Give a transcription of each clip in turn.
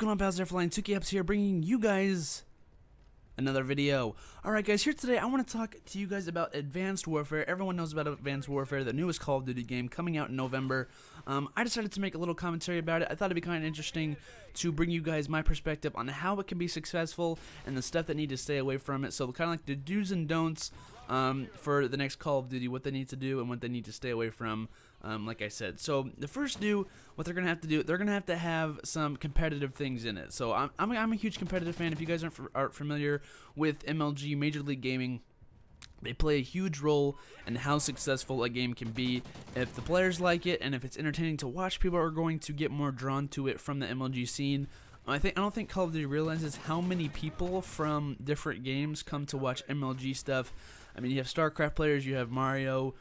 going on, pals? They're flying 2K Ups here, bringing you guys another video. Alright guys, here today I want to talk to you guys about Advanced Warfare. Everyone knows about Advanced Warfare, the newest Call of Duty game coming out in November. I decided to make a little commentary about it. I thought it'd be kind of interesting to bring you guys my perspective on how it can be successful and the stuff that need to stay away from it. So kind of like the do's and don'ts for the next Call of Duty, what they need to do and what they need to stay away from, like I said. So the first do, what they're going to have to do, they're going to have some competitive things in it. So I'm a huge competitive fan. If you guys aren't familiar with MLG, Major League Gaming, they play a huge role in how successful a game can be. If the players like it and if it's entertaining to watch, people are going to get more drawn to it from the MLG scene. I don't think Call of Duty realizes how many people from different games come to watch MLG stuff. I mean, you have StarCraft players, you have Mario,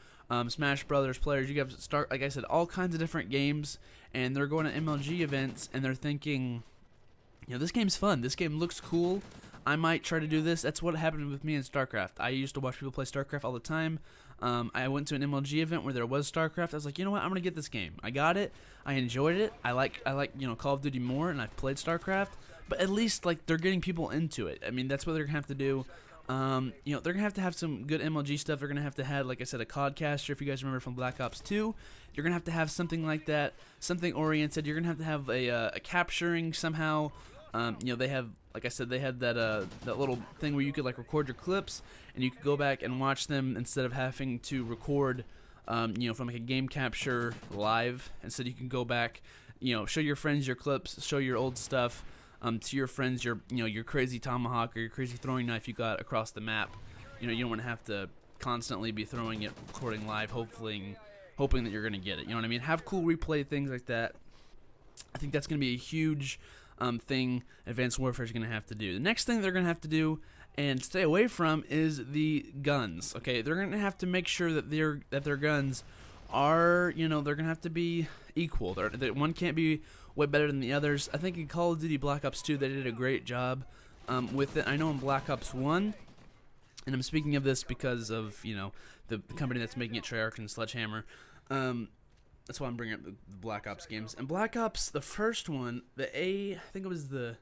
Smash Brothers players, you have like I said, all kinds of different games, and they're going to MLG events and they're thinking, you know, this game's fun, this game looks cool, I might try to do this. That's what happened with me in StarCraft. I used to watch people play StarCraft all the time. I went to an MLG event where there was StarCraft. I was like, you know what, I'm gonna get this game. I got it. I enjoyed it. I like Call of Duty more, and I've played StarCraft. But at least like they're getting people into it. I mean, that's what they're gonna have to do. They're gonna have some good MLG stuff. They're gonna have to have, like I said, a COD caster. If you guys remember from Black Ops 2, you're gonna have something like that, something oriented. You're gonna have a capturing somehow. They have, like I said, they had that little thing where you could like record your clips and you could go back and watch them instead of having to record, from like a game capture live. Instead, you can go back, show your friends your clips, show your old stuff, to your friends, your crazy tomahawk or your crazy throwing knife you got across the map. You don't want to have to constantly be throwing it, recording live, hoping that you're gonna get it. You know what I mean? Have cool replay things like that. I think that's gonna be a huge thing Advanced Warfare is going to have to do. The next thing they're going to have to do and stay away from is the guns. Okay, they're going to have to make sure that their guns are, they're going to have to be equal. One can't be way better than the others. I think in Call of Duty Black Ops 2 they did a great job with it. I know in Black Ops 1, and I'm speaking of this because of the company that's making it, Treyarch and Sledgehammer. That's why I'm bringing up the Black Ops games. And Black Ops, the first one, I think it was the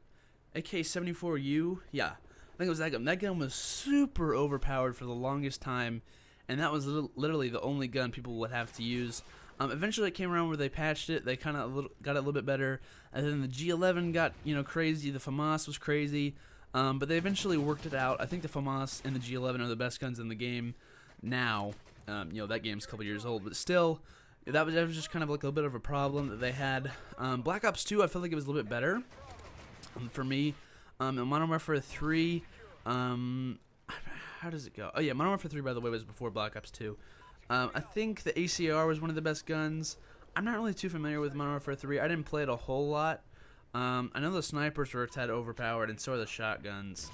AK-74U. Yeah, I think it was that gun. That gun was super overpowered for the longest time, and that was literally the only gun people would have to use. Eventually, it came around where they patched it. They kind of got it a little bit better, and then the G11 got crazy. The FAMAS was crazy, but they eventually worked it out. I think the FAMAS and the G11 are the best guns in the game now. That game's a couple years old, but still. That was just kind of like a bit of a problem that they had. Black Ops 2, I feel like it was a little bit better for me. In Modern Warfare 3, how does it go? Oh yeah, Modern Warfare 3, by the way, was before Black Ops 2. I think the ACR was one of the best guns. I'm not really too familiar with Modern Warfare 3. I didn't play it a whole lot. I know the snipers were a tad overpowered, and so are the shotguns.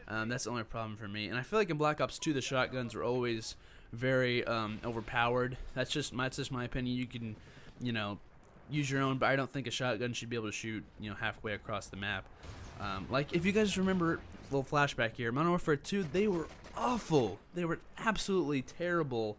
That's the only problem for me. And I feel like in Black Ops 2, the shotguns were always very overpowered. That's just my opinion. You can use your own, but I don't think a shotgun should be able to shoot halfway across the map. Like if you guys remember, a little flashback here, Modern Warfare 2, they were awful. They were absolutely terrible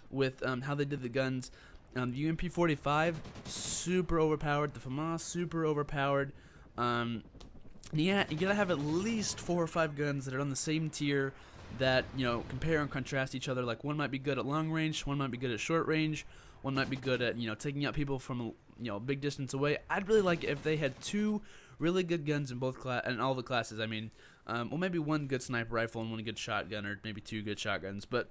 with how they did the guns. The UMP-45, super overpowered. The FAMAS, super overpowered. Yeah, you gotta have at least 4 or 5 guns that are on the same tier that compare and contrast each other. Like one might be good at long range, one might be good at short range, one might be good at taking out people from a big distance away. I'd really like it if they had 2 really good guns in all the classes. I mean, well, maybe 1 good sniper rifle and 1 good shotgun, or maybe 2 good shotguns. But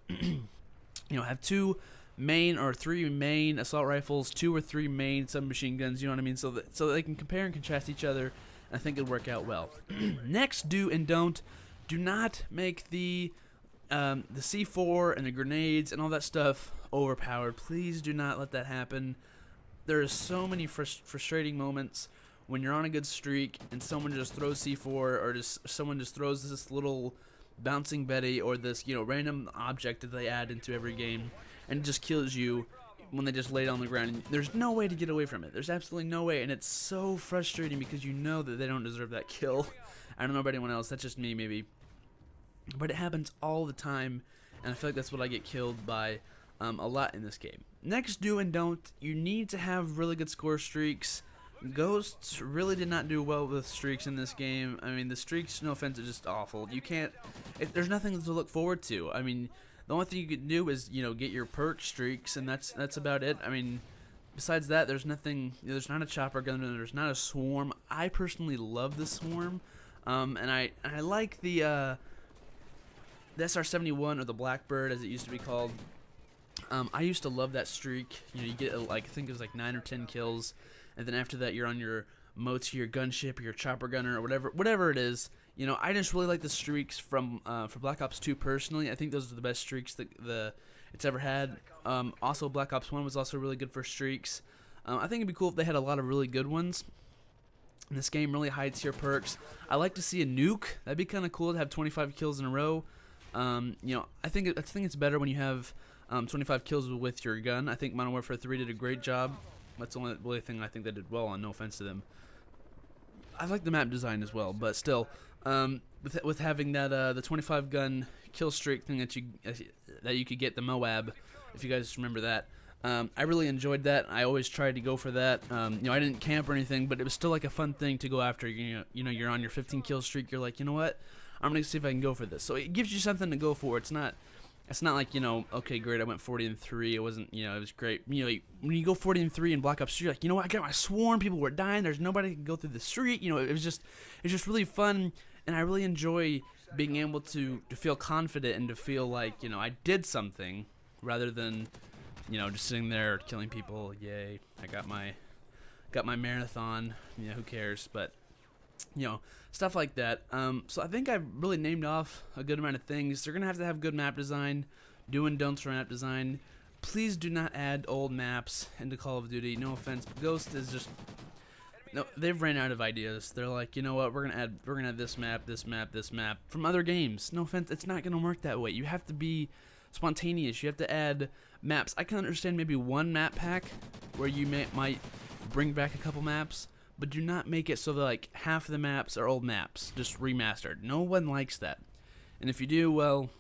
have 2 main or 3 main assault rifles, 2 or 3 main submachine guns. You know what I mean? So that they can compare and contrast each other. I think it'd work out well. Next, do and don't. Do not make the C4 and the grenades and all that stuff overpowered. Please do not let that happen. There are so many frustrating moments when you're on a good streak and someone just throws C4, or someone just throws this little bouncing Betty or this random object that they add into every game, and it just kills you when they just lay it on the ground. And there's no way to get away from it. There's absolutely no way, and it's so frustrating because you know that they don't deserve that kill. I don't know about anyone else. That's just me, maybe. But it happens all the time, and I feel like that's what I get killed by a lot in this game. Next, do and don't. You need to have really good score streaks. Ghosts really did not do well with streaks in this game. I mean, the streaks, no offense, are just awful. You can't, there's nothing to look forward to. I mean, the only thing you could do is, get your perk streaks, and that's about it. I mean, besides that, there's nothing, there's not a chopper gun, and there's not a swarm. I personally love the swarm, and I like the SR-71, or the Blackbird, as it used to be called. I used to love that streak. You get, like, I think it was like 9 or 10 kills. And then after that, you're on your MOTI, your gunship, or your chopper gunner, or whatever it is. I just really like the streaks from for Black Ops 2 personally. I think those are the best streaks that it's ever had. Also, Black Ops 1 was also really good for streaks. I think it'd be cool if they had a lot of really good ones. And this game really high tier perks. I like to see a nuke. That'd be kind of cool to have 25 kills in a row. I think it's better when you have 25 kills with your gun. I think Modern Warfare 3 did a great job. That's the only really thing I think they did well on. No offense to them. I like the map design as well, but still, with having that the 25 gun kill streak thing that you could get, the Moab, if you guys remember that. I really enjoyed that. I always tried to go for that. I didn't camp or anything, but it was still like a fun thing to go after. You're on your 15 kill streak. You're like, you know what? I'm gonna see if I can go for this. So it gives you something to go for. It's not like, okay, great, I went 40-3. It wasn't, it was great. When you go 40-3 in Black Ops 3, you're like, you know what, I got my swarm, people were dying, there's nobody that can go through the street. It was just really fun, and I really enjoy being able to feel confident and to feel like, I did something, rather than, just sitting there killing people. Yay, I got my marathon, who cares, but stuff like that. So I think I've really named off a good amount of things. They're gonna have to have good map design, do and don'ts for map design. Please do not add old maps into Call of Duty. No offense, but Ghost is just, no, they've ran out of ideas. They're like, you know what, we're gonna add this map, this map, this map from other games. No offense, it's not gonna work that way. You have to be spontaneous. You have to add maps. I can understand maybe one map pack where you might bring back a couple maps, but do not make it so that like half of the maps are old maps, just remastered. No one likes that. And if you do, well,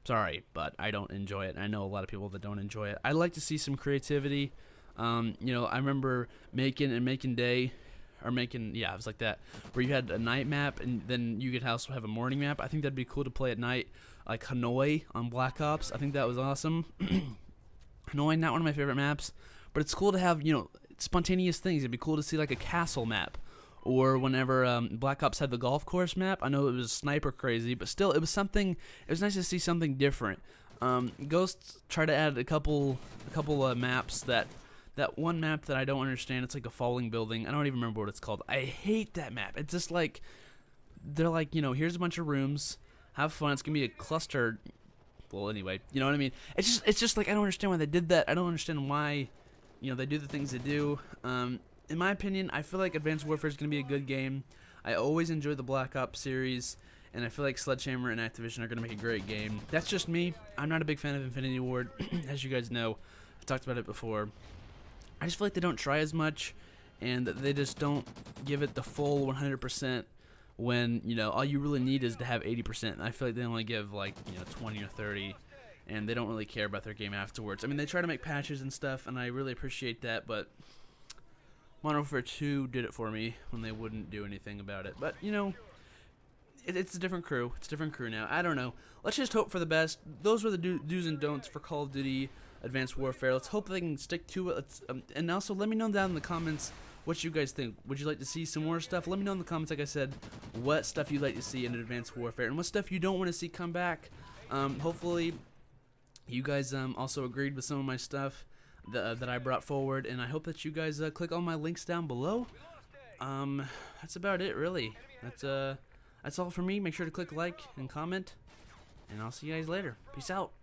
sorry, but I don't enjoy it. I know a lot of people that don't enjoy it. I like to see some creativity. I remember making day, or it was like that, where you had a night map and then you could also have a morning map. I think that'd be cool to play at night, like Hanoi on Black Ops. I think that was awesome. Hanoi, not one of my favorite maps, but it's cool to have, spontaneous things. It'd be cool to see like a castle map, or whenever Black Ops had the golf course map. I know it was sniper crazy, but still, it was something. It was nice to see something different. Ghosts try to add a couple maps. That one map that I don't understand. It's like a falling building. I don't even remember what it's called. I hate that map. It's just like, they're like, here's a bunch of rooms. Have fun. It's gonna be a cluster. Well, anyway, you know what I mean. It's just like, I don't understand why they did that. I don't understand why. They do the things they do. In my opinion, I feel like Advanced Warfare is going to be a good game. I always enjoy the Black Ops series, and I feel like Sledgehammer and Activision are going to make a great game. That's just me. I'm not a big fan of Infinity Ward, as you guys know. I talked about it before. I just feel like they don't try as much, and they just don't give it the full 100% when, all you really need is to have 80%. And I feel like they only give, like, 20 or 30%. And they don't really care about their game afterwards. I mean, they try to make patches and stuff, and I really appreciate that, but Modern Warfare 2 did it for me when they wouldn't do anything about it. But, it's a different crew. It's a different crew now. I don't know. Let's just hope for the best. Those were the do's and don'ts for Call of Duty Advanced Warfare. Let's hope they can stick to it. And also, let me know down in the comments what you guys think. Would you like to see some more stuff? Let me know in the comments, like I said, what stuff you'd like to see in Advanced Warfare, and what stuff you don't want to see come back. Hopefully you guys also agreed with some of my stuff that I brought forward, and I hope that you guys click all my links down below. That's about it, really. That's all for me. Make sure to click like and comment, and I'll see you guys later. Peace out.